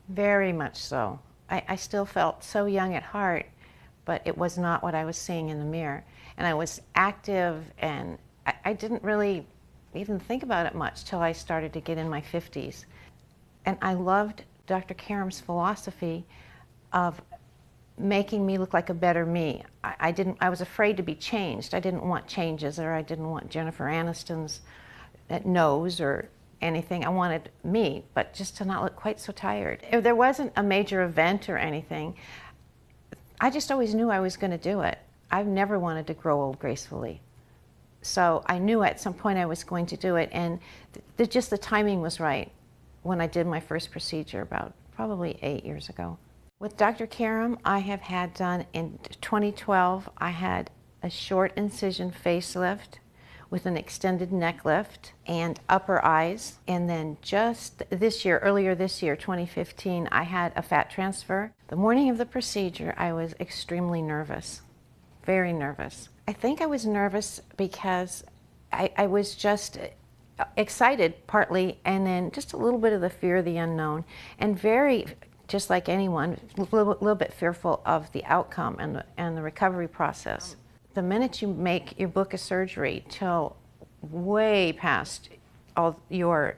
Very much so. I still felt so young at heart, but it was not what I was seeing in the mirror. And I was active, and I didn't really even think about it much till I started to get in my 50s. And I loved Dr. Karam's philosophy of making me look like a better me. I was afraid to be changed. I didn't want changes, or I didn't want Jennifer Aniston's nose or anything. I wanted me, but just to not look quite so tired. If there wasn't a major event or anything, I just always knew I was going to do it. I've never wanted to grow old gracefully. So I knew at some point I was going to do it, and just the timing was right when I did my first procedure about probably 8 years ago. With Dr. Karam, I have had done in 2012, I had a short incision facelift with an extended neck lift and upper eyes. And then just this year, earlier this year, 2015, I had a fat transfer. The morning of the procedure, I was extremely nervous, very nervous. I think I was nervous because I was just excited partly, and then just a little bit of the fear of the unknown, and very, just like anyone, a little bit fearful of the outcome and the recovery process. The minute you book a surgery till way past all your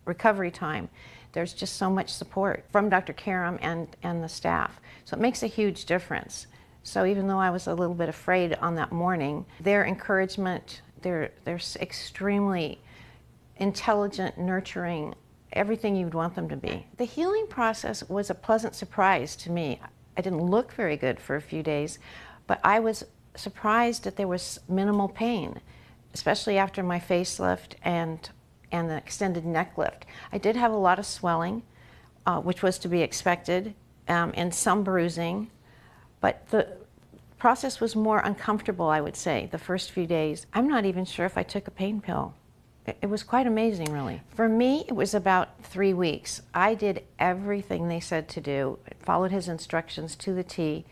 recovery time, there's just so much support from Dr. Karam and the staff. So it makes a huge difference. So even though I was a little bit afraid on that morning, their encouragement, they're extremely intelligent, nurturing, everything you'd want them to be. The healing process was a pleasant surprise to me. I didn't look very good for a few days, but I was surprised that there was minimal pain, especially after my facelift and the extended neck lift. I did have a lot of swelling, which was to be expected, and some bruising, but the process was more uncomfortable, I would say, the first few days. I'm not even sure if I took a pain pill. It was quite amazing, really. For me, it was about 3 weeks. I did everything they said to do, followed his instructions to the T.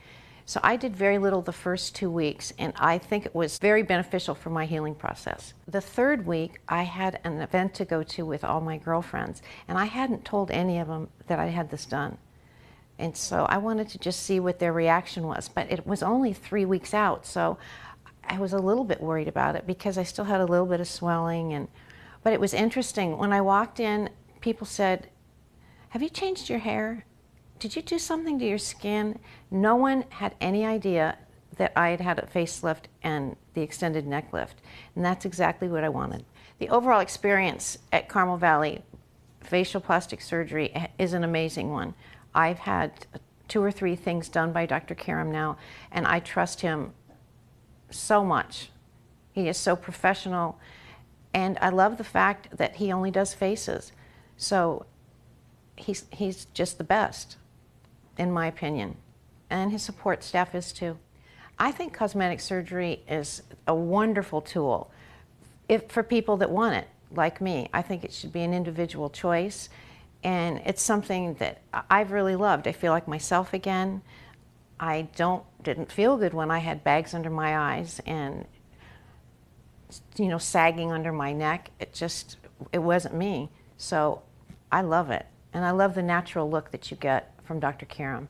So I did very little the first 2 weeks, and I think it was very beneficial for my healing process. The third week, I had an event to go to with all my girlfriends, and I hadn't told any of them that I had this done. And so I wanted to just see what their reaction was, but it was only 3 weeks out, so I was a little bit worried about it because I still had a little bit of swelling. But it was interesting. When I walked in, people said, "Have you changed your hair? Did you do something to your skin?" No one had any idea that I had had a facelift and the extended neck lift, and that's exactly what I wanted. The overall experience at Carmel Valley facial plastic surgery is an amazing one. I've had 2 or 3 things done by Dr. Karam now, and I trust him so much. He is so professional, and I love the fact that he only does faces. So he's just the best, in my opinion, and his support staff is too. I think cosmetic surgery is a wonderful tool for people that want it, like me. I think it should be an individual choice, and it's something that I've really loved. I feel like myself again. I didn't feel good when I had bags under my eyes and, you know, sagging under my neck. It wasn't me. So I love it. And I love the natural look that you get from Dr. Karam.